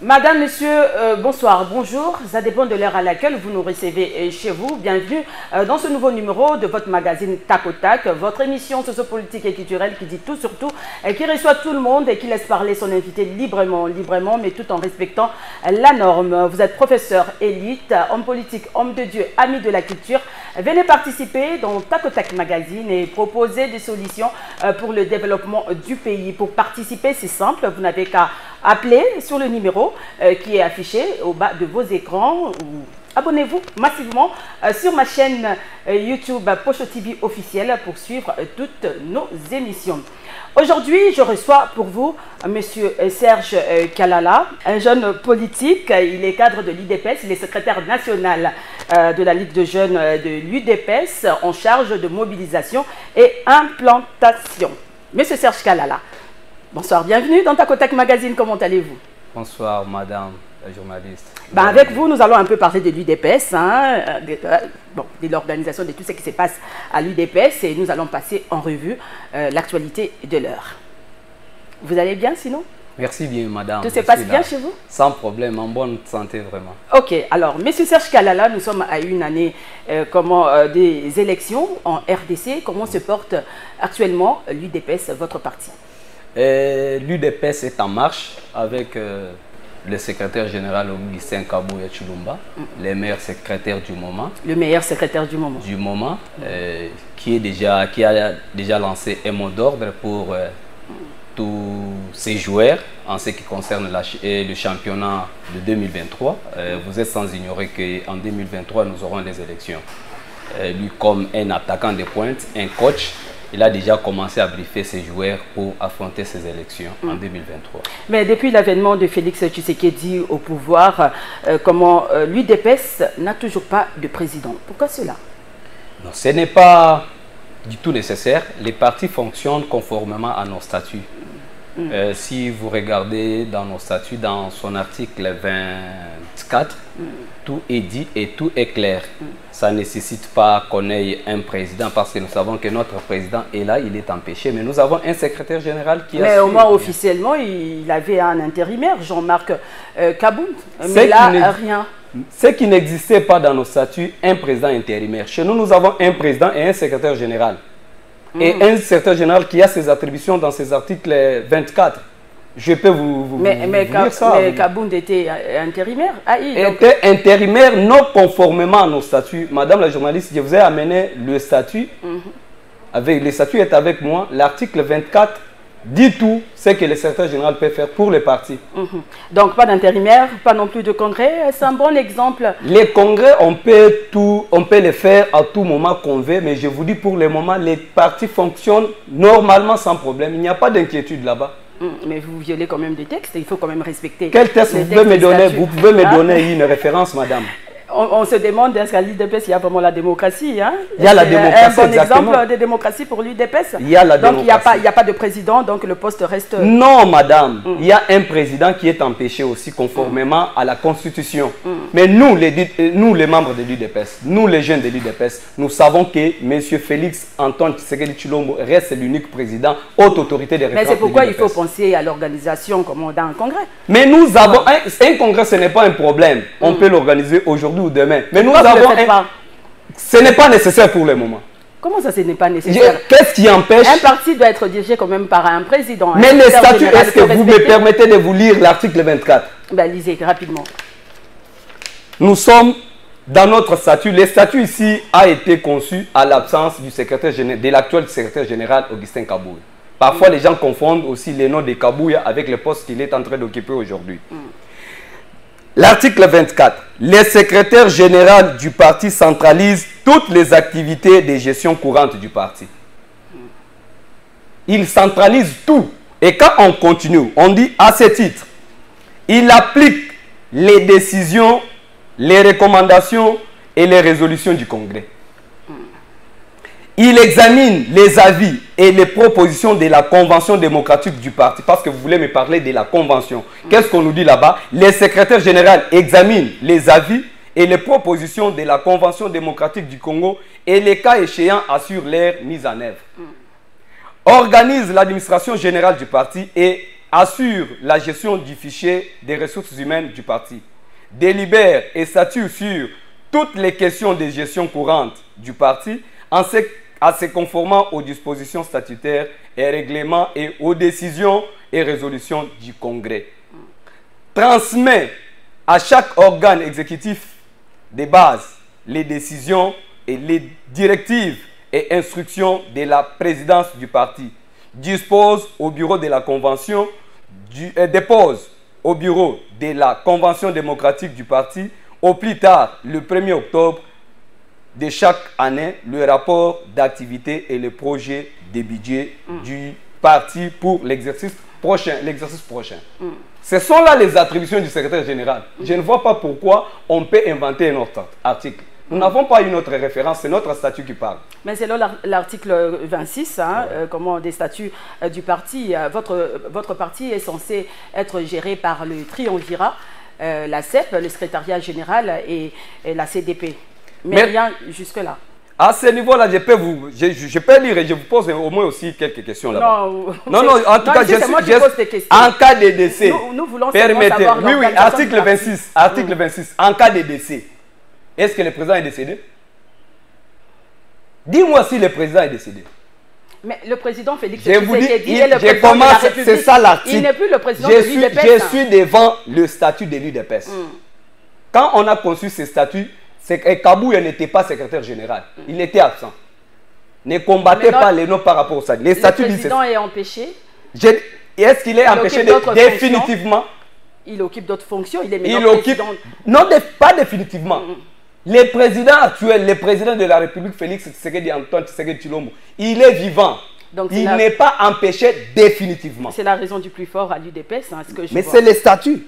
Madame, monsieur, bonsoir, bonjour. Ça dépend de l'heure à laquelle vous nous recevez chez vous. Bienvenue dans ce nouveau numéro de votre magazine Tac au Tac, votre émission sociopolitique et culturelle qui dit tout sur tout, qui reçoit tout le monde et qui laisse parler son invité librement, mais tout en respectant la norme. Vous êtes professeur élite, homme politique, homme de Dieu, ami de la culture. Venez participer dans Tac au Tac magazine et proposer des solutions pour le développement du pays. Pour participer, c'est simple, vous n'avez qu'à appeler sur le numéro qui est affiché au bas de vos écrans. Abonnez-vous massivement sur ma chaîne YouTube Pocho TV officielle pour suivre toutes nos émissions. Aujourd'hui, je reçois pour vous Monsieur Serge Kalala, un jeune politique. Il est cadre de l'UDPS, il est secrétaire national de la Ligue de jeunes de l'UDPS en charge de mobilisation et implantation. Monsieur Serge Kalala, bonsoir, bienvenue dans Tac au Tac Magazine, comment allez-vous? Bonsoir madame la journaliste. Avec vous, nous allons un peu parler de l'UDPS, de l'organisation de tout ce qui se passe à l'UDPS et nous allons passer en revue l'actualité de l'heure. Vous allez bien sinon? Merci bien madame. Tout se passe bien chez vous? Sans problème, en bonne santé vraiment. Ok, alors monsieur Serge Kalala, nous sommes à une année des élections en RDC. Comment se porte actuellement l'UDPS, votre parti? L'UDPS est en marche avec le secrétaire général Augustin Kabouya Chilumba, le meilleur secrétaire du moment. Le meilleur secrétaire du moment. Qui a déjà lancé un mot d'ordre pour tous ses joueurs en ce qui concerne le championnat de 2023. Vous êtes sans ignorer qu'en 2023, nous aurons des élections. Lui, comme un attaquant de pointe, un coach, il a déjà commencé à briefer ses joueurs pour affronter ces élections en 2023. Mais depuis l'avènement de Félix Tshisekedi au pouvoir, l'UDPS n'a toujours pas de président. Pourquoi cela? Non, ce n'est pas du tout nécessaire. Les partis fonctionnent conformément à nos statuts. Si vous regardez dans nos statuts, dans son article 24, tout est dit et tout est clair. Ça ne nécessite pas qu'on ait un président parce que nous savons que notre président est là, il est empêché. Mais nous avons un secrétaire général qui a... Mais au moins officiellement, il avait un intérimaire, Jean-Marc Kabound. Mais là, rien. Ce qui n'existait pas dans nos statuts, un président intérimaire. Chez nous, nous avons un président et un secrétaire général. Et un secrétaire général qui a ses attributions dans ses articles 24. Je peux vous dire ça. Mais Kabound était intérimaire? Il était intérimaire non conformément à nos statuts. Madame la journaliste, je vous ai amené le statut. Le statut est avec moi. L'article 24 dit tout ce que le secrétaire général peut faire pour les partis. Donc pas d'intérimaire, pas non plus de congrès. C'est un bon exemple. Les congrès, on peut les faire à tout moment qu'on veut. Mais je vous dis pour le moment, les partis fonctionnent normalement sans problème. Il n'y a pas d'inquiétude là-bas. Mais vous violez quand même des textes, il faut quand même respecter. Quel texte vous pouvez me donner? Vous pouvez me donner une référence, madame? On se demande, est-ce qu'à l'UDPS, il y a vraiment la démocratie? Il y a la démocratie, un bon exemple de démocratie pour l'UDPS. Il y a la démocratie. Donc, il n'y a pas de président, donc le poste reste... Non, madame. Il y a un président qui est empêché aussi conformément à la Constitution. Mais nous, les membres de l'UDPS, nous, les jeunes de l'UDPS, nous savons que M. Félix Antoine Tshisekedi Tshilombo reste l'unique président, haute autorité de référence. Mais c'est pourquoi il faut penser à l'organisation comme dans un congrès. Mais nous avons... Un congrès, ce n'est pas un problème. On peut l'organiser aujourd'hui ou demain. Mais nous avons ce n'est pas nécessaire pour le moment. Comment ça, ce n'est pas nécessaire? Qu'est-ce qui empêche? Un parti doit être dirigé quand même par un président. Mais les statuts, est-ce que vous me permettez de vous lire l'article 24? Lisez rapidement. Nous sommes dans notre statut. Le statut ici a été conçu à l'absence du secrétaire général, de l'actuel secrétaire général Augustin Kabouya. Parfois, les gens confondent aussi les noms de Kabouya avec le poste qu'il est en train d'occuper aujourd'hui. L'article 24. Le secrétaire général du parti centralise toutes les activités de gestion courante du parti. Il centralise tout. Et quand on continue, on dit à ce titre, il applique les décisions, les recommandations et les résolutions du Congrès. Il examine les avis et les propositions de la Convention démocratique du parti. Parce que vous voulez me parler de la Convention. Qu'est-ce qu'on nous dit là-bas? Les secrétaires généraux examinent les avis et les propositions de la Convention démocratique du Congo et les cas échéants assurent leur mise en œuvre. Organise l'administration générale du parti et assure la gestion du fichier des ressources humaines du parti, délibère et statue sur toutes les questions de gestion courante du parti en se conformant aux dispositions statutaires et règlements et aux décisions et résolutions du Congrès. Transmet à chaque organe exécutif de base les décisions et les directives et instructions de la présidence du parti. Dispose au bureau de la convention, dépose au bureau de la convention démocratique du parti au plus tard le 1er octobre de chaque année le rapport d'activité et le projet de budget du parti pour l'exercice prochain. Ce sont là les attributions du secrétaire général. Je ne vois pas pourquoi on peut inventer un autre article. Nous n'avons pas une autre référence, c'est notre statut qui parle. Mais c'est là l'article 26, hein, comment des statuts du parti. Votre parti est censé être géré par le triumvirat, la CEP, le secrétariat général et la CDP. Mais rien jusque-là. À ce niveau-là, je peux lire et je vous pose au moins aussi quelques questions là-bas. Non, en tout cas, en cas de décès, nous voulons savoir. Oui, article 26, article 26, en cas de décès, est-ce que le président est décédé? Dis-moi si le président est décédé. Mais le président Félix Tshisekedi est le président de la République. C'est ça l'article. Il n'est plus le président de l'UDPS. Je suis devant le statut de l'UDPS. Quand on a conçu ce statut, c'est que Kabouya n'était pas secrétaire général. Il était absent. Ne combattait pas les noms par rapport au statut. Le président est empêché. Est-ce qu'il est empêché définitivement? Il occupe d'autres fonctions. Il est maintenant président. Non, pas définitivement. Le président actuel, le président de la République, Félix Tshisekedi Antoine Tshisekedi Tshilombo, il est vivant. Donc, il n'est pas empêché définitivement. C'est la raison du plus fort à l'UDPS. Hein, mais c'est le statut.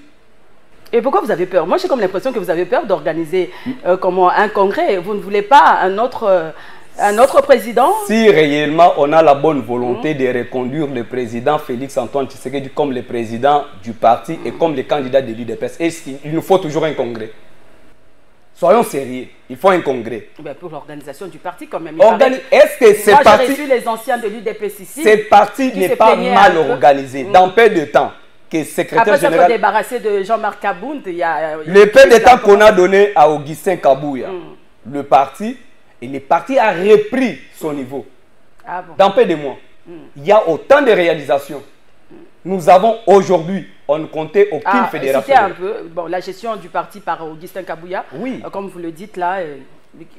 Et pourquoi vous avez peur? Moi, j'ai comme l'impression que vous avez peur d'organiser un congrès. Vous ne voulez pas un autre président? Si réellement on a la bonne volonté de reconduire le président Félix Antoine Tshisekedi comme le président du parti et comme le candidat de l'UDPS, il nous faut toujours un congrès. Soyons sérieux, il faut un congrès. Ben pour l'organisation du parti quand même. Est-ce que c'est parti... Moi, j'ai reçu les anciens de l'UDPS ici. Ce parti n'est pas mal organisé. Dans peu de temps, que secrétaire après, général... Après débarrassé de Jean-Marc Kabound, il y a... Le peu de temps qu'on a donné à Augustin Kabouya, le parti, et le parti a repris son niveau. Ah bon. Dans peu de mois. Il y a autant de réalisations. Nous avons aujourd'hui, on ne comptait aucune fédération. C'était un peu la gestion du parti par Augustin Kabouya. Oui. Comme vous le dites là,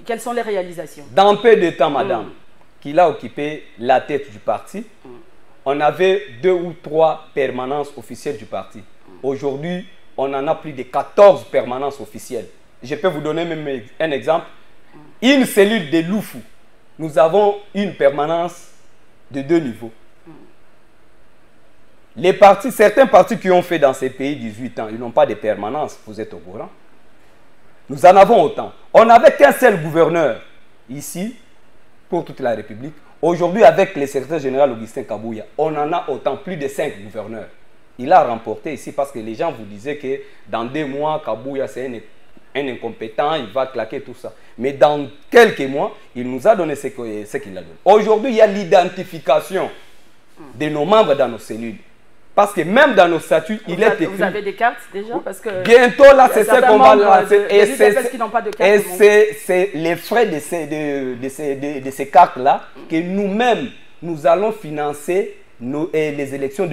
quelles sont les réalisations? Dans peu de temps, madame, qu'il a occupé la tête du parti, on avait 2 ou 3 permanences officielles du parti. Aujourd'hui, on en a plus de 14 permanences officielles. Je peux vous donner même un exemple. Une cellule de Loufou, nous avons une permanence de 2 niveaux. Les partis, certains partis qui ont fait dans ces pays 18 ans, ils n'ont pas de permanence, vous êtes au courant. Nous en avons autant. On n'avait qu'un seul gouverneur ici, pour toute la République. Aujourd'hui, avec le secrétaire général Augustin Kabouya, on en a autant, plus de 5 gouverneurs. Il a remporté ici parce que les gens vous disaient que dans 2 mois, Kabouya c'est un incompétent, il va claquer tout ça. Mais dans quelques mois, il nous a donné ce qu'il a donné. Aujourd'hui, il y a l'identification de nos membres dans nos cellules. Parce que même dans nos statuts, il est écrit... Vous avez des cartes déjà? Parce que bientôt, là, c'est ce qu'on va lancer. Et c'est les frais de ces cartes-là que nous-mêmes, nous allons financer les élections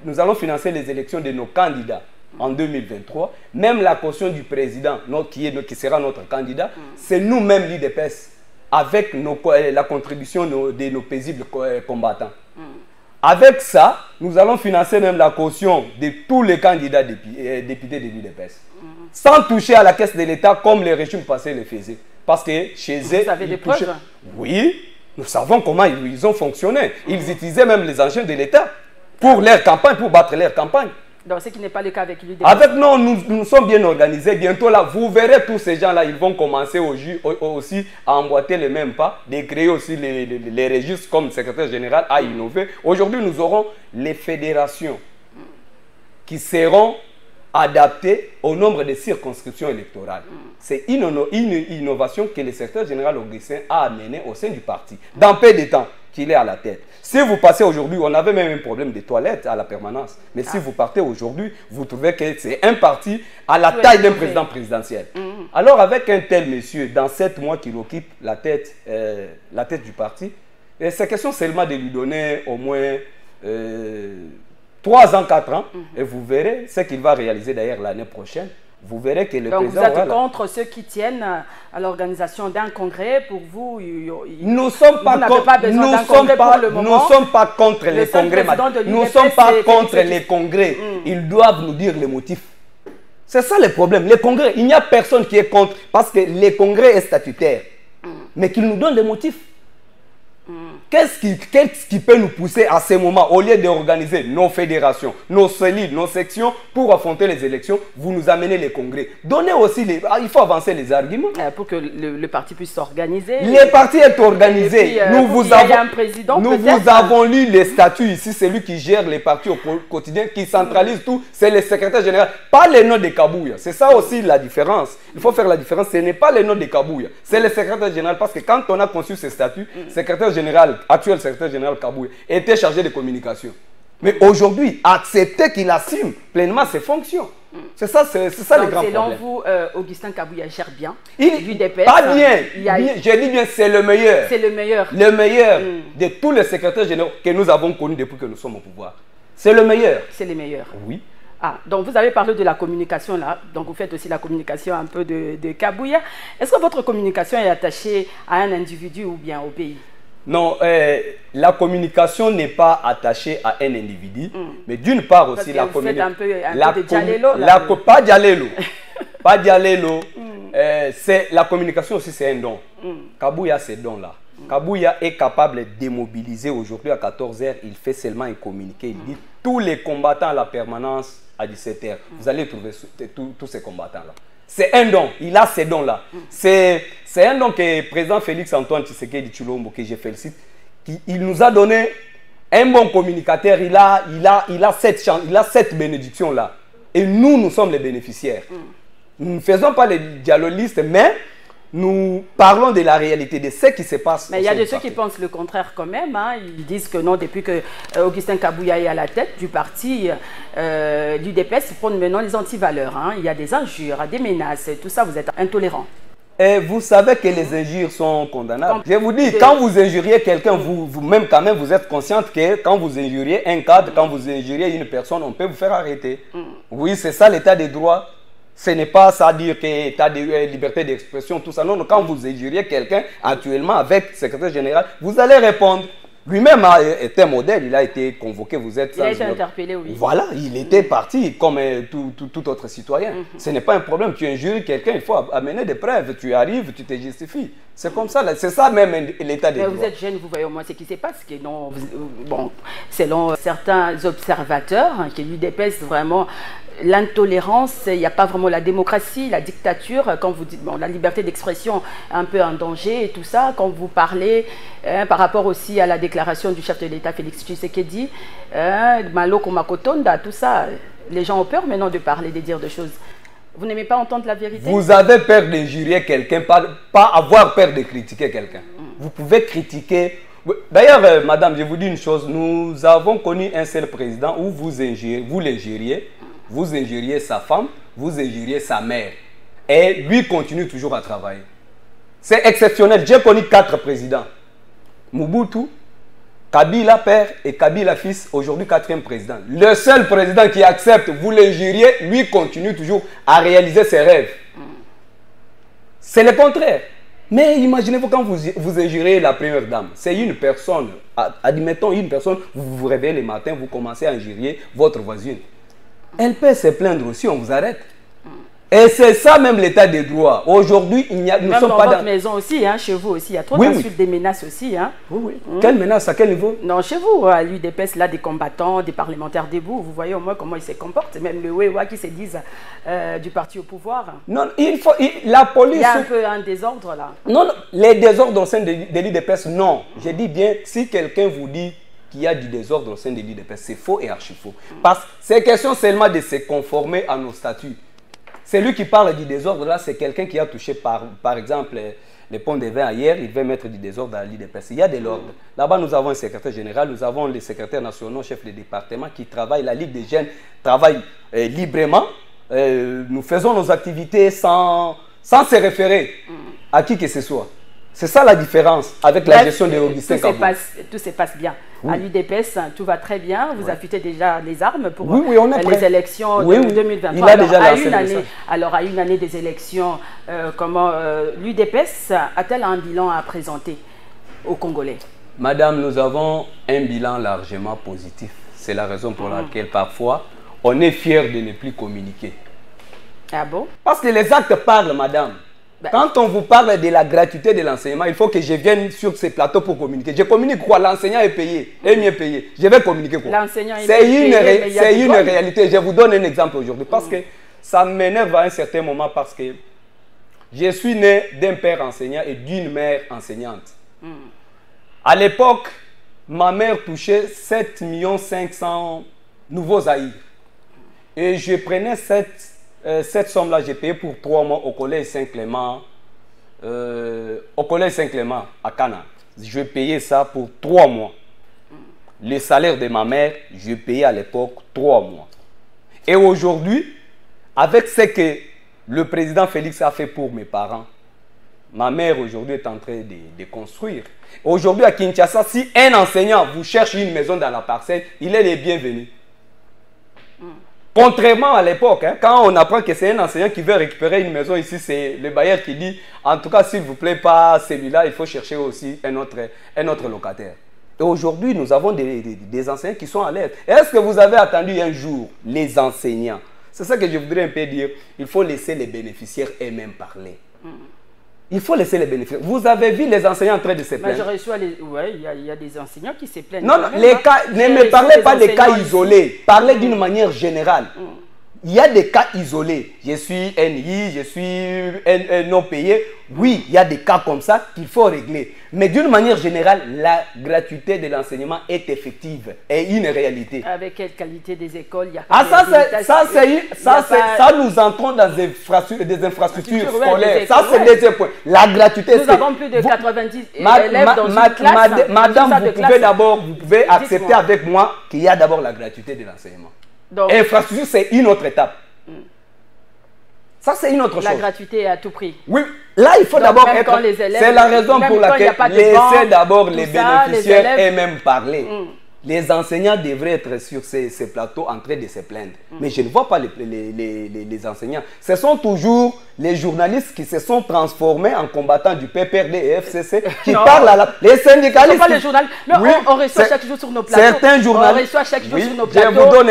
nous allons financer les élections de nos candidats en 2023. Même la caution du président, qui sera notre candidat, c'est nous-mêmes l'UDPS, avec la contribution de nos paisibles combattants. Avec ça, nous allons financer même la caution de tous les candidats députés de l'UDPS. Sans toucher à la caisse de l'État comme les régimes passés le faisaient. Parce que chez eux... Vous avez des preuves? Oui, nous savons comment ils ont fonctionné. Ils utilisaient même les engins de l'État pour leur campagne, pour battre leur campagne. Donc, ce qui n'est pas le cas avec l'UDPS. Avec nous, nous sommes bien organisés. Bientôt, là, vous verrez tous ces gens-là, ils vont commencer aussi à emboîter les mêmes pas, de créer aussi les registres comme le secrétaire général a innové. Aujourd'hui, nous aurons les fédérations qui seront adaptées au nombre de circonscriptions électorales. C'est une innovation que le secrétaire général Augustin a amenée au sein du parti, dans peu de temps qu'il est à la tête. Si vous passez aujourd'hui, on avait même un problème de toilettes à la permanence. Mais si vous partez aujourd'hui, vous trouvez que c'est un parti à la taille d'un président présidentiel. Alors avec un tel monsieur, dans 7 mois qu'il occupe la tête du parti, c'est question seulement de lui donner au moins 3 ans, 4 ans. Et vous verrez ce qu'il va réaliser d'ailleurs l'année prochaine. Vous verrez que le président... Donc vous êtes contre ceux qui tiennent à l'organisation d'un congrès. Pour vous, nous ne sommes pas contre les congrès. Nous ne sommes pas contre les congrès. Ils doivent nous dire les motifs. C'est ça le problème. Les congrès, il n'y a personne qui est contre parce que les congrès est statutaire. Mais qu'ils nous donnent les motifs. Qu'est-ce qui peut nous pousser à ce moment, au lieu d'organiser nos fédérations, nos cellules, nos sections pour affronter les élections, vous nous amenez les congrès. Donnez aussi il faut avancer les arguments. Pour que le parti puisse s'organiser. Le parti est organisé. Puis, nous vous avons lu les statuts ici, c'est lui qui gère les partis au quotidien, qui centralise tout, c'est le secrétaire général. Pas les noms des Kabouya. C'est ça aussi la différence. Il faut faire la différence. Ce n'est pas les noms des Kabouya, c'est le secrétaire général. Parce que quand on a conçu ces statuts, secrétaire général, actuel secrétaire général Kabouya, était chargé de communication. Mais aujourd'hui, accepter qu'il assume pleinement ses fonctions. C'est ça le grand problème. Selon vous, Augustin Kabouya gère bien. Pas bien. Je dis bien, c'est le meilleur. C'est le meilleur. Le meilleur de tous les secrétaires généraux que nous avons connus depuis que nous sommes au pouvoir. C'est le meilleur. C'est le meilleur. Oui. Ah, donc vous avez parlé de la communication là, donc vous faites aussi la communication un peu de Kabouya. Est-ce que votre communication est attachée à un individu ou bien au pays? Non, la communication n'est pas attachée à un individu, mais d'une part aussi la communication. Pas Dialelo. Pas Dialelo. La communication aussi, c'est un don. Kabouya, c'est don là. Kabouya est capable de mobiliser aujourd'hui à 14 h. Il fait seulement un communiqué. Il dit tous les combattants à la permanence à 17 h. Vous allez trouver tous ces combattants-là. C'est un don. Il a ces dons-là. C'est un don que le président Félix Antoine Tshisekedi Tshilombo, que je félicite, il nous a donné un bon communicateur. Il a cette bénédiction-là. Et nous sommes les bénéficiaires. Nous ne faisons pas les dialoguistes, mais nous parlons de la réalité, de ce qui se passe. Mais il y a de ceux qui pensent le contraire quand même. Hein. Ils disent que non, depuis que Augustin Kabouya est à la tête du parti, l'UDPS prône maintenant les antivaleurs. Hein. Il y a des injures, des menaces, tout ça, vous êtes intolérant. Et vous savez que les injures sont condamnables. Je vous dis, quand vous injuriez quelqu'un, vous-même quand même, vous êtes consciente que quand vous injuriez un cadre, quand vous injuriez une personne, on peut vous faire arrêter. Oui, c'est ça l'état des droits. Ce n'est pas ça dire que tu as des libertés d'expression, tout ça. Non, quand vous injuriez quelqu'un actuellement avec le secrétaire général, vous allez répondre. Lui-même est un modèle, il a été convoqué, vous êtes... Il a été interpellé, oui. Voilà, il était parti comme tout autre citoyen. Ce n'est pas un problème, tu injures quelqu'un, il faut amener des preuves, tu arrives, tu te justifies. C'est comme ça, c'est ça même l'état des droits. Mais vous êtes jeune, vous voyez au moins ce qui se passe. Que non, bon, selon certains observateurs, que l'UDPS vraiment... L'intolérance, il n'y a pas vraiment la démocratie, la dictature, quand vous dites, bon, la liberté d'expression un peu en danger et tout ça, quand vous parlez par rapport aussi à la déclaration du chef de l'État Félix Tshisekedi, Maloko Makotonda, tout ça, les gens ont peur maintenant de parler, de dire des choses. Vous n'aimez pas entendre la vérité? Vous avez peur d'injurier quelqu'un, pas avoir peur de critiquer quelqu'un. Vous pouvez critiquer. D'ailleurs, madame, je vous dis une chose, nous avons connu un seul président où vous l'injuriez. Vous injuriez sa femme, vous injuriez sa mère. Et lui continue toujours à travailler. C'est exceptionnel. J'ai connu 4 présidents. Mobutu, Kabila père et Kabila fils, aujourd'hui 4e président. Le seul président qui accepte, vous l'injuriez, lui continue toujours à réaliser ses rêves. C'est le contraire. Mais imaginez-vous quand vous injuriez la première dame. C'est une personne, admettons une personne, vous vous réveillez le matin, vous commencez à injurier votre voisine. Elle peut se plaindre aussi, on vous arrête. Et c'est ça même l'état des droits. Aujourd'hui, nous ne sommes pas dans votre maison aussi, hein, chez vous aussi. Il y a trop d'insultes, des menaces aussi. Hein. Oui. Quelle menace, à quel niveau? Non, chez vous, à l'UDPS, là, des combattants, des parlementaires debout. Vous voyez au moins comment ils se comportent. Même le Wewa qui se disent du parti au pouvoir. Non, la police... Il y a un peu un désordre là. Non, les désordres au sein de l'UDPS, non. Je dis bien, si quelqu'un vous dit qu'il y a du désordre au sein de l'UDPS, c'est faux et archi faux. Parce que c'est question seulement de se conformer à nos statuts. Celui qui parle du désordre, là, c'est quelqu'un qui a touché, par exemple, les ponts des vins ailleurs, il veut mettre du désordre dans l'IDPS. Il y a de l'ordre. Là-bas, nous avons un secrétaire général, nous avons les secrétaires nationaux, chefs de département qui travaillent. La Ligue des jeunes travaille librement. Nous faisons nos activités sans se référer à qui que ce soit. C'est ça la différence avec la gestion de Augustin Kabou. Tout se passe bien. Oui. À l'UDPS, tout va très bien. Vous affûtez déjà les armes pour les élections de 2023. Il a déjà lancé alors, à une année des élections, l'UDPS a-t-elle un bilan à présenter aux Congolais? Madame, nous avons un bilan largement positif. C'est la raison pour laquelle, parfois, on est fier de ne plus communiquer. Ah bon? Parce que les actes parlent, madame. Quand on vous parle de la gratuité de l'enseignement, il faut que je vienne sur ces plateaux pour communiquer. Je communique quoi? L'enseignant est payé, est mieux payé. Je vais communiquer quoi? L'enseignant est payé. C'est une réalité. Je vous donne un exemple aujourd'hui. Parce que ça m'énerve à un certain moment parce que je suis né d'un père enseignant et d'une mère enseignante. À l'époque, ma mère touchait 7 500 000 nouveaux haïrs. Et je prenais cette somme-là, j'ai payé pour 3 mois au collège Saint-Clément, à Cana. Je payais ça pour 3 mois. Le salaire de ma mère, je payais à l'époque 3 mois. Et aujourd'hui, avec ce que le président Félix a fait pour mes parents, ma mère aujourd'hui est en train de construire. Aujourd'hui à Kinshasa, si un enseignant vous cherche une maison dans la parcelle, il est le bienvenu. Contrairement à l'époque, quand on apprend que c'est un enseignant qui veut récupérer une maison ici, c'est le bailleur qui dit, en tout cas, s'il vous plaît, pas celui-là, il faut chercher aussi un autre locataire. Et aujourd'hui, nous avons des enseignants qui sont à l'aise. Est-ce que vous avez attendu un jour les enseignants? C'est ça que je voudrais un peu dire. Il faut laisser les bénéficiaires eux-mêmes parler. Il faut laisser les bénéficiaires. Vous avez vu les enseignants en train de se plaindre? Oui, il y a des enseignants qui se plaignent. Non, les cas, ne me parlez pas des cas isolés. Parlez d'une manière générale. Il y a des cas isolés. Je suis NI, je suis non payé. Oui, il y a des cas comme ça qu'il faut régler. Mais d'une manière générale, la gratuité de l'enseignement est effective et une réalité. Avec quelle qualité des écoles? Il y a ça, nous entrons dans des infrastructures scolaires. Ça, c'est le deuxième point. La gratuité, nous avons plus de 90 élèves dans une classe. Madame, vous pouvez accepter avec moi qu'il y a d'abord la gratuité de l'enseignement. Infrastructure, c'est une autre étape. Ça, c'est une autre chose. La gratuité à tout prix. Oui, là, il faut d'abord être... C'est la raison pour laquelle laissez d'abord les bénéficiaires eux-mêmes parler. Les enseignants devraient être sur ces plateaux en train de se plaindre. Mais je ne vois pas les enseignants. Ce sont toujours les journalistes qui se sont transformés en combattants du PPRD et FCC qui parlent à la... Les syndicalistes... Pas les journalistes. Mais oui, on reçoit chaque jour sur nos plateaux. Certains journalistes... On reçoit chaque jour sur nos plateaux. Je vous donne...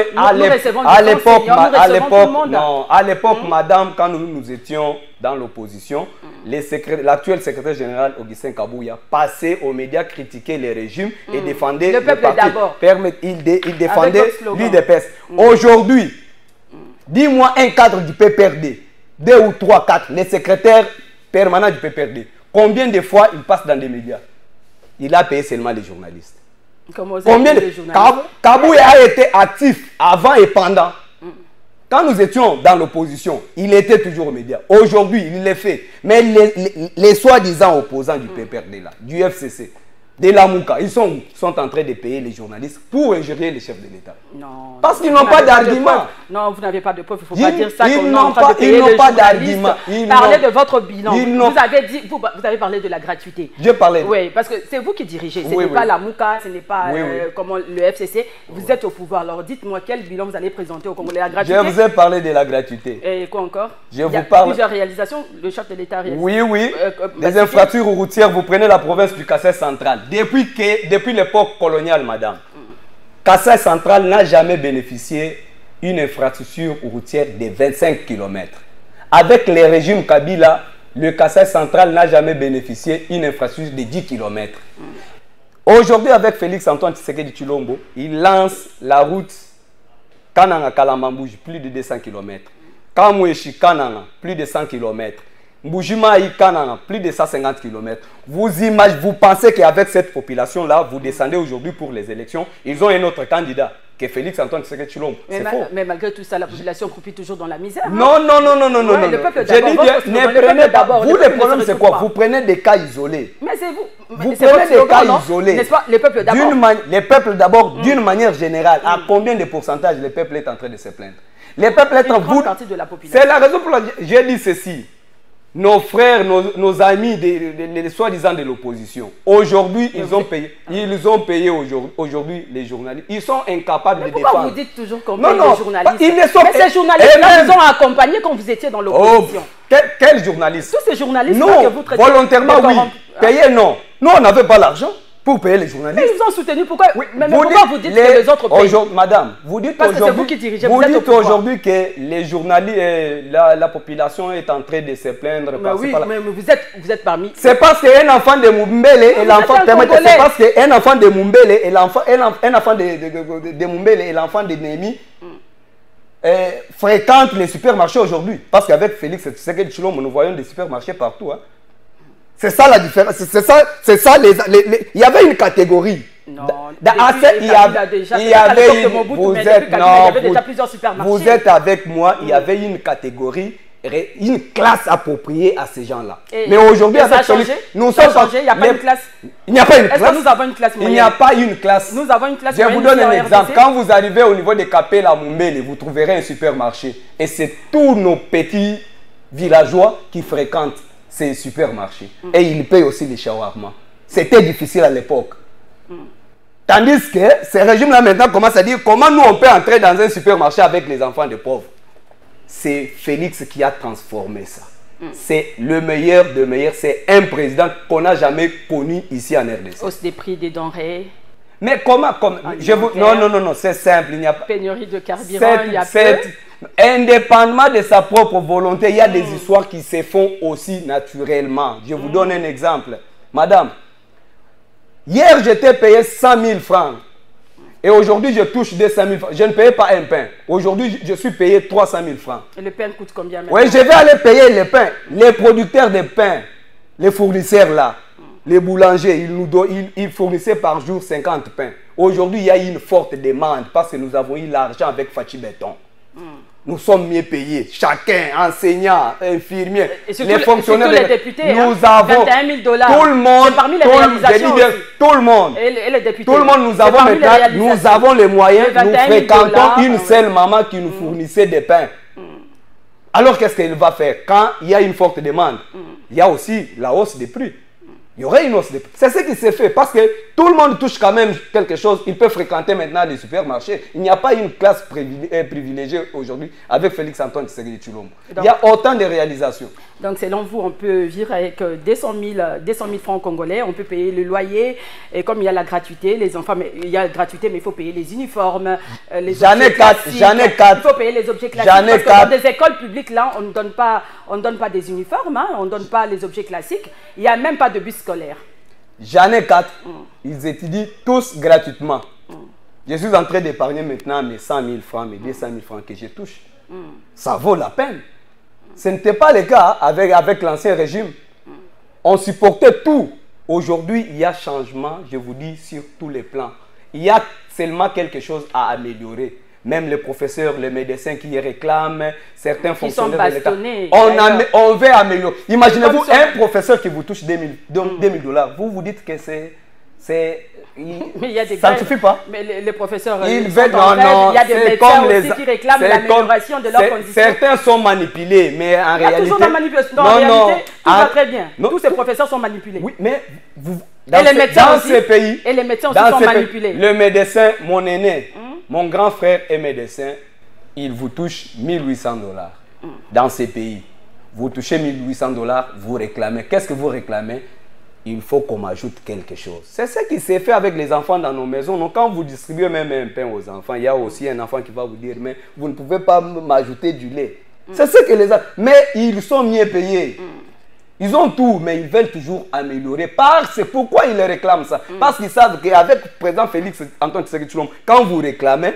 À l'époque, madame, quand nous étions dans l'opposition, l'actuel secrétaire général Augustin Kabou a passé aux médias, critiqué les régimes et défendait le peuple d'abord. Il défendait l'UDPS. Aujourd'hui, dis-moi un cadre du PPRD, 2 ou 3, 4, les secrétaires permanents du PPRD. Combien de fois il passe dans des médias? Il a payé seulement les journalistes. Combien de journalistes? Kabou a été actif avant et pendant. Quand nous étions dans l'opposition, il était toujours aux médias. Aujourd'hui, il l'est fait. Mais les soi-disant opposants du PPRD, là, du FCC, de la Mouka, ils sont en train de payer les journalistes pour injurier les chefs de l'État. Non. Parce qu'ils n'ont pas d'argument. Non, vous n'avez pas de preuve. Il ne faut pas dire ça. Ils n'ont pas d'argument. Parlez de votre bilan. Vous avez parlé de la gratuité. Je parlais. Oui, parce que c'est vous qui dirigez. Ce n'est pas la Mouka, ce n'est pas comment le FCC. Vous êtes au pouvoir. Alors dites-moi quel bilan vous allez présenter au Congolais. La gratuité. Je vous ai parlé de la gratuité. Et quoi encore? Je vous parle. Plusieurs réalisations. Le chef de l'État réalise. Oui. Des infrastructures routières. Vous prenez la province du Kassai central. Depuis l'époque coloniale, madame, Kassai central n'a jamais bénéficié d'une infrastructure routière de 25 km. Avec les régimes Kabila, le Kassai central n'a jamais bénéficié d'une infrastructure de 10 km. Aujourd'hui, avec Félix Antoine Tshisekedi Tshilombo, il lance la route Kananga-Kalambambouji, plus de 200 km. Kamoueshi-Kananga, plus de 100 km. Mbujima Ikanana, plus de 150 km. Vous pensez qu'avec cette population-là, vous descendez aujourd'hui pour les élections, ils ont un autre candidat, qui est Félix Antoine Tshisekedi Tshilombo. Mais malgré tout ça, la population croupit toujours dans la misère. Hein? Non. Le peuple d'abord. Vous, le problème, c'est quoi? Vous prenez des cas isolés. Mais c'est vous. Vous prenez des cas isolés. N'est-ce pas? Le peuple d'abord. Le peuple d'abord, d'une manière générale, à combien de pourcentage le peuple est en train de se plaindre? Le peuple est en train de... C'est la raison pour laquelle j'ai dit ceci. Nos frères, nos amis, les soi-disant de l'opposition, aujourd'hui, ils ont payé aujourd'hui les journalistes. Ils sont incapables de défendre. Pourquoi vous dites toujours qu'on paye les journalistes? Ils sont... Mais ces journalistes-là vous ont accompagné quand vous étiez dans l'opposition. Quels journalistes? Tous ces journalistes que vous traitez volontairement, oui. Payés, non. Nous, on n'avait pas l'argent pour payer les journalistes. Mais ils vous ont soutenu. Pourquoi, pourquoi vous dites que les autres payent? Madame, vous dites aujourd'hui que les journalistes, la population est en train de se plaindre. Mais vous êtes parmi... C'est parce qu'un enfant de Mumbele et l'enfant... C'est parce qu'un enfant de Mumbele et l'enfant de Mumbele et l'enfant de Némi fréquentent les supermarchés aujourd'hui. Parce qu'avec Félix Tshisekedi Tshilombo, nous voyons des supermarchés partout. Hein. C'est ça la différence. C'est ça il y avait une catégorie. Non, il y avait déjà plusieurs supermarchés. Vous êtes avec moi, il y avait une catégorie, une classe appropriée à ces gens-là. Mais aujourd'hui, avec Félix, nous sommes changé, il n'y a pas une classe. Il n'y a pas une classe. Est-ce que nous avons une classe moyenne? Il n'y a pas une classe. Nous avons une classe moyenne. Je vous donne un exemple. Quand vous arrivez au niveau de Kapela Mumbele, vous trouverez un supermarché. Et c'est tous nos petits villageois qui fréquentent ces supermarchés. Et ils payent aussi les shawarma. C'était difficile à l'époque. Tandis que ces régimes-là maintenant commencent à dire comment nous on peut entrer dans un supermarché avec les enfants des pauvres. C'est Félix qui a transformé ça. C'est le meilleur de meilleur. C'est un président qu'on n'a jamais connu ici en RDC. Hausse des prix des denrées. Mais comment Non, c'est simple. Il n'y a pas... Pénurie de carburant, il y a indépendamment de sa propre volonté, il y a des histoires qui se font aussi naturellement. Je vous donne un exemple. Madame, hier j'étais payé 100 000 francs. Et aujourd'hui je touche 200 000 francs. Je ne payais pas un pain. Aujourd'hui je suis payé 300 000 francs. Et le pain coûte combien maintenant? Oui, je vais aller payer le pain. Les producteurs de pain, les fournisseurs là, les boulangers, ils fournissaient par jour 50 pains. Aujourd'hui il y a une forte demande parce que nous avons eu l'argent avec Fachi Béton. Nous sommes mieux payés. Chacun, enseignant, infirmier, les fonctionnaires, les députés, nous avons 21 000 $. Tout le monde, parmi les réalisations tout le monde. Et les députés, tout le monde, nous avons maintenant, nous avons les moyens, nous fréquentons une seule maman qui nous fournissait des pains. Alors qu'est-ce qu'elle va faire? Quand il y a une forte demande, il y a aussi la hausse des prix. Il y aurait une hausse des prix. C'est ce qui s'est fait parce que tout le monde touche quand même quelque chose. Il peut fréquenter maintenant les supermarchés. Il n'y a pas une classe privilégiée aujourd'hui avec Félix Antoine Tshisekedi Tshilombo. Il y a autant de réalisations. Donc selon vous, on peut vivre avec 200 000 francs congolais. On peut payer le loyer. Et comme il y a la gratuité, les enfants, il y a la gratuité, mais il faut payer les uniformes, les objets classiques. Il faut payer les objets classiques. Parce que dans des écoles publiques, là, on ne donne pas des uniformes, hein, on ne donne pas les objets classiques. Il n'y a même pas de bus scolaire. J'en ai 4. Ils étudient tous gratuitement. Je suis en train d'épargner maintenant mes 100 000 francs, mes 200 000 francs que je touche. Ça vaut la peine. Ce n'était pas le cas avec l'ancien régime. On supportait tout. Aujourd'hui, il y a changement, je vous dis, sur tous les plans. Il y a seulement quelque chose à améliorer. Même les professeurs, les médecins qui réclament, certains fonctionnaires de l'État. On veut améliorer. Imaginez-vous un professeur qui vous touche 2 000 $. Vous vous dites que ça ne suffit pas. Mais les professeurs, il y a des médecins aussi qui réclament l'amélioration de leurs conditions. Certains sont manipulés, mais en réalité... Il y a toujours la manipulation. En réalité, tout va très bien. Tous ces professeurs sont manipulés. Oui, mais dans ces pays, et les médecins aussi sont manipulés. Le médecin, mon aîné, mon grand frère est médecin, il vous touche 1 800 $. Dans ces pays, vous touchez 1 800 $, vous réclamez. Qu'est-ce que vous réclamez? Il faut qu'on m'ajoute quelque chose. C'est ce qui s'est fait avec les enfants dans nos maisons. Donc, quand vous distribuez même un pain aux enfants, il y a aussi un enfant qui va vous dire, mais vous ne pouvez pas m'ajouter du lait. C'est ce que les enfants... Mais ils sont mieux payés. Ils ont tout, mais ils veulent toujours améliorer. C'est pourquoi ils réclament ça. Parce qu'ils savent qu'avec le président Félix Antoine Tshisekedi Tshilombo, quand vous réclamez,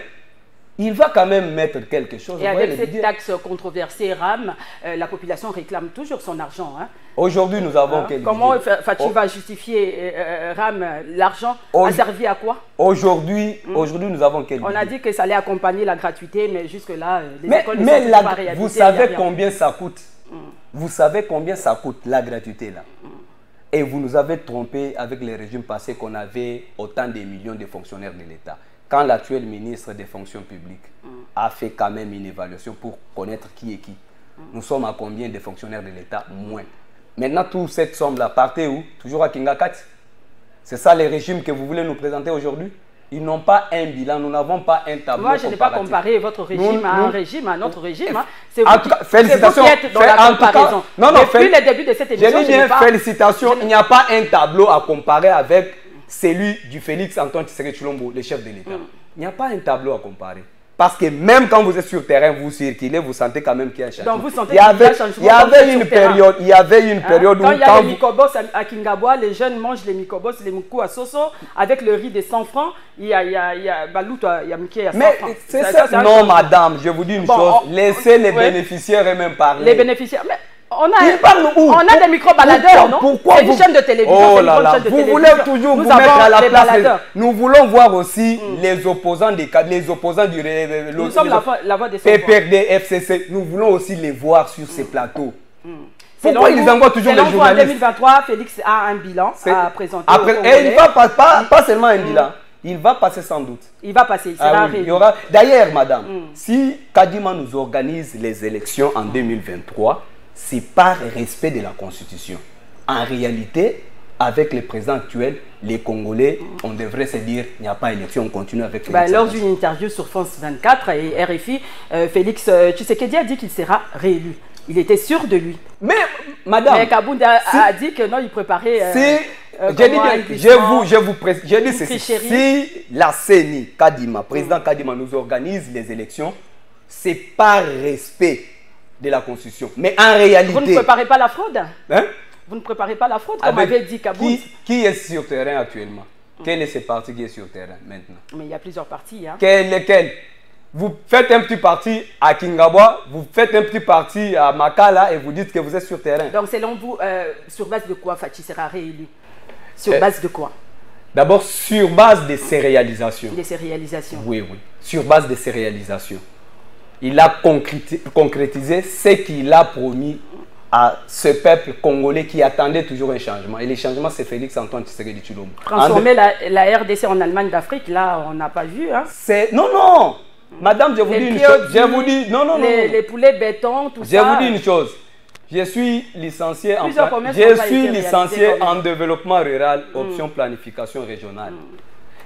il va quand même mettre quelque chose. Et avec cette taxe controversée RAM, la population réclame toujours son argent. Hein. Aujourd'hui, nous avons quel Comment Fachi va justifier RAM? L'argent a servi à quoi? Aujourd'hui, nous avons quel budget? On a dit que ça allait accompagner la gratuité, mais jusque-là, les écoles ne sont pas réalisées. Vous savez combien ça coûte? Vous savez combien ça coûte, la gratuité, là? Et vous nous avez trompé avec les régimes passés qu'on avait autant de millions de fonctionnaires de l'État. Quand l'actuel ministre des fonctions publiques a fait quand même une évaluation pour connaître qui est qui, nous sommes à combien de fonctionnaires de l'État? Moins. Maintenant, toute cette somme-là, partez où? Toujours à Kingakati. C'est ça les régimes que vous voulez nous présenter aujourd'hui? Ils n'ont pas un bilan, nous n'avons pas un tableau. Moi, je n'ai pas comparé votre régime à un régime, à notre régime. Hein. C'est félicitations. Vous qui êtes dans la comparaison. Non, depuis le début de cette émission, j'ai dit bien félicitations. Il n'y a pas un tableau à comparer avec celui du Félix Antoine Tshisekedi Tshilombo, le chef de l'État. Il n'y a pas un tableau à comparer. Parce que même quand vous êtes sur terrain, vous circulez, vous sentez quand même qu'il y a un changement. Donc vous sentez qu'il y a un changement. Il y avait une période où... Quand il y a les micobos à Kingabwa, les jeunes mangent les micobos, les moukou à Soso, avec le riz de 100 francs, il y a Balouto, il y a Mouké à 100 francs. Mais c'est ça. Non, madame, je vous dis une chose, laissez les bénéficiaires eux-mêmes parler. Les bénéficiaires... On a des micro-baladeurs, non? Pourquoi c'est une chaîne de télévision. Oh là là, vous voulez toujours vous mettre à la place. Nous voulons voir aussi les opposants des cadres, les opposants du... Nous sommes la voix des PPRD, FCC, nous voulons aussi les voir sur ces plateaux. Pourquoi ils envoient toujours les journalistes? En 2023, Félix a un bilan à présenter. Et il va pas seulement un bilan. Il va passer sans doute. Il va passer, il sera réélu. D'ailleurs, madame, si Kadima nous organise les élections en 2023, c'est par respect de la Constitution. En réalité, avec le président actuel, les Congolais, on devrait se dire il n'y a pas élection, on continue avec Félix. Lors d'une interview sur France 24 et RFI, Félix Tshisekedi a dit qu'il sera réélu. Il était sûr de lui. Mais, madame... Mais Kabounda a dit que non, il préparait... je dis ceci. Si la CENI, Kadima, président Kadima nous organise les élections, c'est par respect de la Constitution. Mais en réalité... Vous ne préparez pas la fraude? Hein? Vous ne préparez pas la fraude, comme avait dit Kabounda. Qui est sur terrain actuellement? Quel est ce parti qui est sur terrain maintenant? Mais il y a plusieurs partis. Hein. Lesquels? Vous faites un petit parti à Kingabwa, vous faites un petit parti à Makala et vous dites que vous êtes sur terrain. Donc selon vous, sur base de quoi Fachi sera réélu? Sur base de quoi? D'abord sur base de ses réalisations. De ses réalisations. Oui. Sur base de ses réalisations. Il a concrétisé ce qu'il a promis à ce peuple congolais qui attendait toujours un changement. Et le changement, c'est Félix Antoine Tshisekedi Tshilombo. Transformer la RDC en Allemagne d'Afrique, là, on n'a pas vu. Hein. Non. Madame, je vous dis une chose. Non. Les poulets béton, tout ça. Je vous dis une chose. Je suis licencié en développement rural, option planification régionale.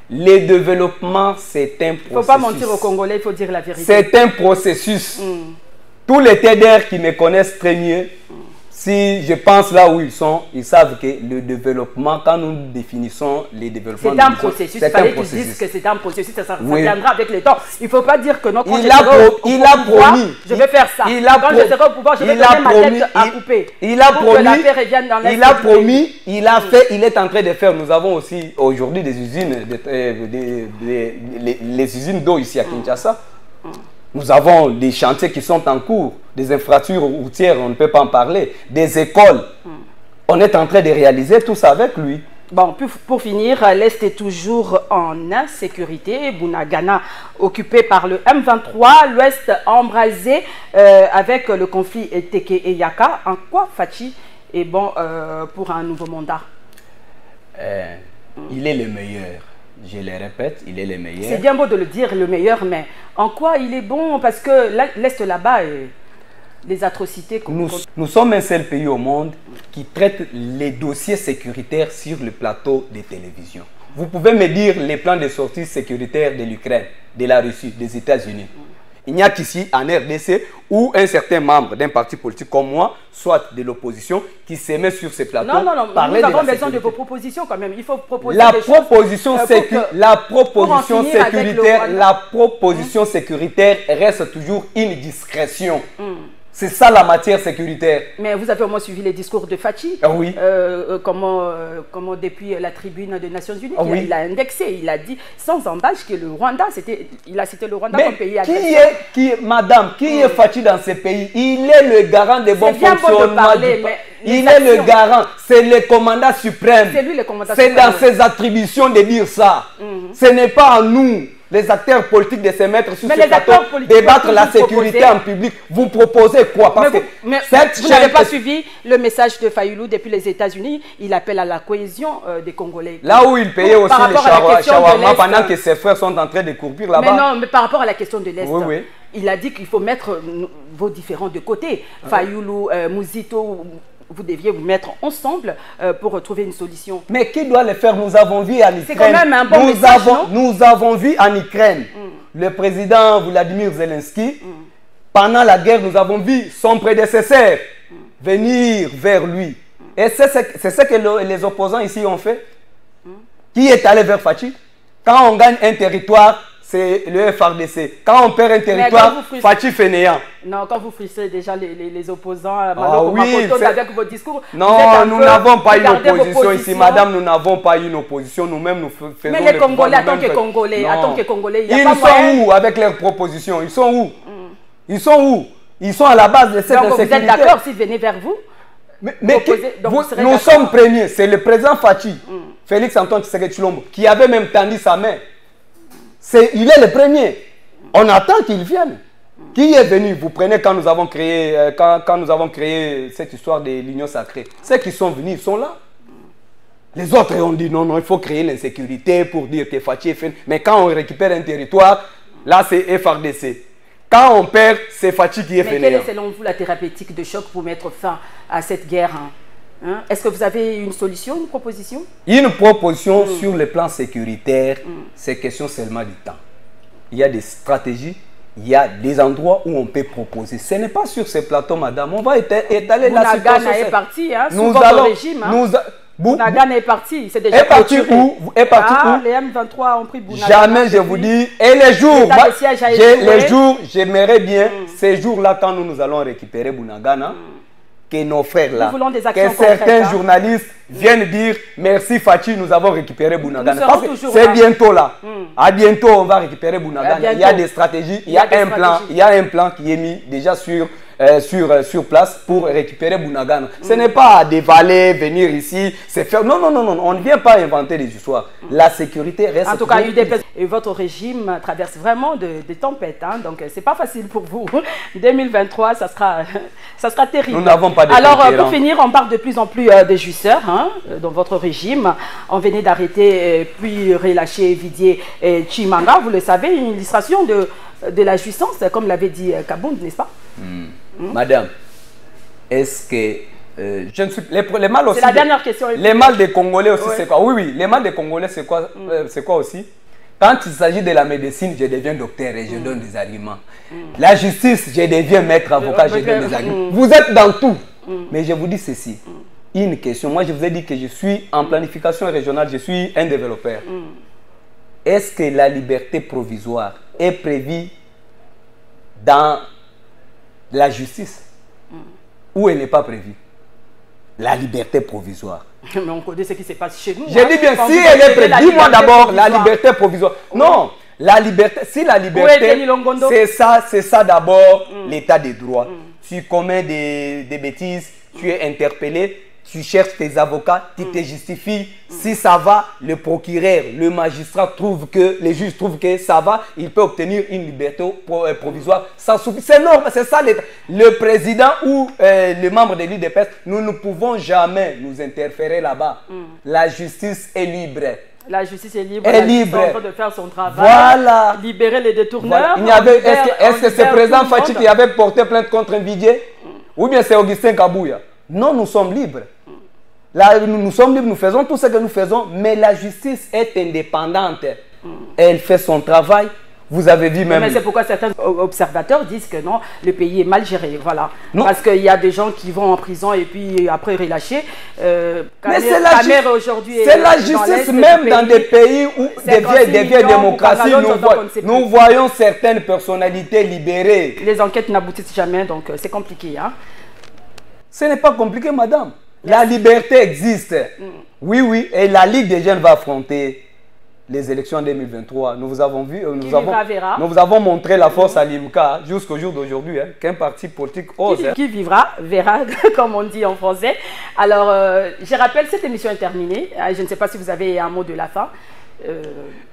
Le développement, c'est un processus. Il ne faut pas mentir aux Congolais, il faut dire la vérité. C'est un processus. Tous les TDR qui me connaissent très mieux, si je pense là où ils sont, ils savent que le développement, quand nous définissons les développements... C'est un processus. Il fallait qu'ils disent que c'est un processus, ça viendra avec le temps. Il ne faut pas dire que notre il a promis. Je vais faire ça. Quand je serai au pouvoir, je vais donner ma tête à couper. Il a promis, il a fait, il est en train de faire. Nous avons aussi aujourd'hui des usines, les usines d'eau ici à Kinshasa. Nous avons des chantiers qui sont en cours, des infrastructures routières, on ne peut pas en parler, des écoles. On est en train de réaliser tout ça avec lui. Bon, pour finir, l'Est est toujours en insécurité. Bunagana occupé par le M23, l'Ouest embrasé avec le conflit Teke et Yaka. En quoi Fachi est bon pour un nouveau mandat? Il est le meilleur. Je le répète, il est le meilleur. C'est bien beau de le dire, le meilleur, mais en quoi il est bon? Parce que l'Est là-bas, les atrocités... Nous sommes un seul pays au monde qui traite les dossiers sécuritaires sur le plateau de télévision. Vous pouvez me dire les plans de sortie sécuritaire de l'Ukraine, de la Russie, des États-Unis. Il n'y a qu'ici, en RDC, où un certain membre d'un parti politique comme moi, soit de l'opposition, qui se met sur ces plateaux. Non, nous avons besoin de vos propositions quand même. Il faut proposer la proposition sécuritaire reste toujours une discrétion. C'est ça la matière sécuritaire. Mais vous avez au moins suivi les discours de Fachi. Ah oui. Comment depuis la tribune des Nations Unies, oui. il a indexé, il a dit sans embâche que le Rwanda, il a cité le Rwanda comme pays agresseur. Madame, qui est Fachi dans ces pays? Il est le garant des bons fonctionnements. Il est le garant, c'est le commandant suprême. C'est lui le commandant suprême. C'est dans ses attributions de dire ça. Ce n'est pas à nous, les acteurs politiques, de se mettre sur ce plateau, débattre la sécurité en public. Vous proposez quoi? Parce que vous n'avez pas suivi le message de Fayulu depuis les États-Unis. Il appelle à la cohésion des Congolais. Là où il payait aussi les shawarma pendant que ses frères sont en train de courir là-bas. Mais non, mais par rapport à la question de l'Est, oui. Il a dit qu'il faut mettre vos différents de côté. Fayulu, Muzito, vous deviez vous mettre ensemble pour trouver une solution. Mais qui doit le faire? Nous avons vu en Ukraine. C'est quand même un bon message, nous avons vu en Ukraine le président Vladimir Zelensky. Pendant la guerre, nous avons vu son prédécesseur venir vers lui. Et c'est ce que les opposants ici ont fait. Qui est allé vers Fachi? Quand on gagne un territoire, c'est le FRDC. Quand on perd un territoire, Fachi fait néant. Non, quand vous frustrez déjà les opposants, oui, avec vos discours. Non, nous n'avons pas une opposition ici, madame, nous n'avons pas une opposition. Nous-mêmes, nous faisons. Mais les Congolais, en tant que Congolais, il y a pas moyen. Ils sont où avec leurs propositions? Ils sont où? Ils sont où? Ils sont à la base de cette insécurité. Vous êtes d'accord s'ils venaient vers vous? Nous sommes premiers. C'est le président Fachi, Félix Antoine Tshisekedi Tshilombo, qui avait même tendu sa main. Il est le premier. On attend qu'il vienne. Qui est venu? Vous prenez quand nous avons créé cette histoire de l'Union sacrée. Ceux qui sont venus, ils sont là. Les autres ont dit non, il faut créer l'insécurité pour dire que Fachi est fait. Mais quand on récupère un territoire, là c'est FRDC. Quand on perd, c'est Fachi qui est fait. Mais quelle est selon vous la thérapeutique de choc pour mettre fin à cette guerre? Est-ce que vous avez une solution, une proposition? Une proposition sur le plan sécuritaire, c'est question seulement du temps. Il y a des stratégies, il y a des endroits où on peut proposer. Ce n'est pas sur ces plateaux, madame. On va étaler la situation. Bounagana est parti, sous votre régime. Bounagana est parti. C'est déjà parti où? Les M23 ont pris Bounagana. Jamais, je vous dis. Et les jours, j'aimerais bien, ces jours-là, quand nous allons récupérer Bounagana, que nos frères là, que certains journalistes viennent dire merci Fachi, nous avons récupéré Bounagana. C'est bientôt là. À bientôt, on va récupérer Bounagana. Il y a des stratégies, il y a un plan qui est mis déjà sur place pour récupérer Bounagana. Ce n'est pas dévaler, venir ici, c'est faire. Non, on ne vient pas inventer des histoires. La sécurité reste. En tout cas, UDPS et votre régime traverse vraiment des tempêtes. Donc, c'est pas facile pour vous. 2023, ça sera terrible. Nous n'avons pas de Alors, pour finir, on parle de plus en plus de jouisseurs dans votre régime. On venait d'arrêter puis relâcher Vidier et Chimanga. Vous le savez, une illustration de la jouissance, comme l'avait dit Kabound, n'est-ce pas? Madame, est-ce que je ne suis les mal aussi? C'est la dernière question. Les mal des Congolais aussi, c'est quoi? Oui, les mal des Congolais, c'est quoi? C'est quoi aussi? Quand il s'agit de la médecine, je deviens docteur et je donne des arguments. La justice, je deviens maître avocat, je donne des arguments. Vous êtes dans tout. Mais je vous dis ceci. Une question. Moi, je vous ai dit que je suis en planification régionale, je suis un développeur. Est-ce que la liberté provisoire est prévue dans la justice ou elle n'est pas prévue? La liberté provisoire. Mais on connaît ce qui se passe chez nous. J'ai dit bien, si elle est prévue, dis-moi d'abord la liberté provisoire. Non, la liberté, si la liberté, c'est ça d'abord l'état des droits. Tu commets des bêtises, tu es interpellé, tu cherches tes avocats, tu te justifies. Si ça va, le procureur, le magistrat trouve que, les juges trouvent que ça va, il peut obtenir une liberté provisoire. Ça suffit. C'est normal, c'est ça l'État. Le président ou les membres de l'UDPS, nous ne pouvons jamais nous interférer là-bas. La justice est libre. La justice est libre. Elle est libre. En train de faire son travail. Voilà. Libérer les détourneurs. Voilà. Est-ce que c'est le président Fachi qui avait porté plainte contre un Vidier? Ou bien c'est Augustin Kabouya? Non, nous sommes libres. Là, nous sommes libres, nous faisons tout ce que nous faisons, mais la justice est indépendante. Elle fait son travail. Vous avez vu même... Mais c'est pourquoi certains observateurs disent que non, le pays est mal géré, voilà. Non. Parce qu'il y a des gens qui vont en prison et puis après relâchés. Mais c'est la justice même dans des pays où des vieilles démocraties, nous voyons certaines personnalités libérées. Les enquêtes n'aboutissent jamais, donc c'est compliqué. Hein? Ce n'est pas compliqué, madame. La liberté existe. Oui, oui, et la Ligue des jeunes va affronter les élections en 2023. Nous vous avons vu, nous vous avons montré la force à l'IMCA jusqu'au jour d'aujourd'hui, hein, qu'un parti politique ose. Qui vivra, verra, comme on dit en français. Alors, je rappelle, cette émission est terminée. Je ne sais pas si vous avez un mot de la fin.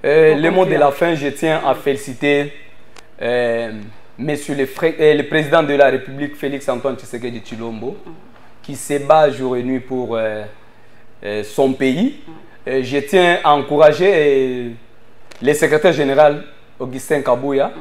Le mot de la fin, je tiens à féliciter Monsieur le président de la République, Félix Antoine Tshisekedi Tshilombo, qui se bat jour et nuit pour son pays. Je tiens à encourager le secrétaire général Augustin Kabouya,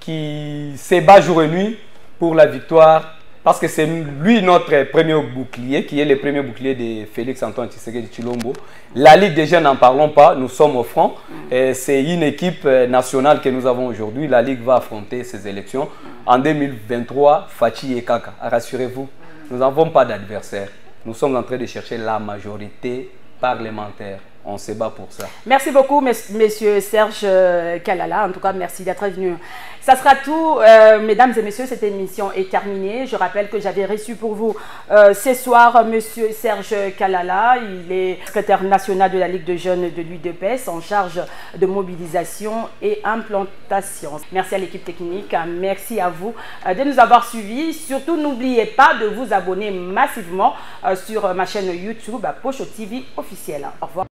qui se bat jour et nuit pour la victoire, parce que c'est lui notre premier bouclier, qui est le premier bouclier de Félix Antoine Tshisekedi Tshilombo. La Ligue des jeunes, n'en parlons pas, nous sommes au front. C'est une équipe nationale que nous avons aujourd'hui. La Ligue va affronter ces élections en 2023, Fachi et Kaka. Rassurez-vous, nous n'avons pas d'adversaire. Nous sommes en train de chercher la majorité parlementaire. On se bat pour ça. Merci beaucoup, monsieur Serge Kalala. En tout cas, merci d'être venu. Ça sera tout, mesdames et messieurs. Cette émission est terminée. Je rappelle que j'avais reçu pour vous ce soir monsieur Serge Kalala. Il est secrétaire national de la Ligue de jeunes de l'UDPS en charge de mobilisation et implantation. Merci à l'équipe technique. Merci à vous de nous avoir suivis. Surtout, n'oubliez pas de vous abonner massivement sur ma chaîne YouTube Pocho TV officielle. Au revoir.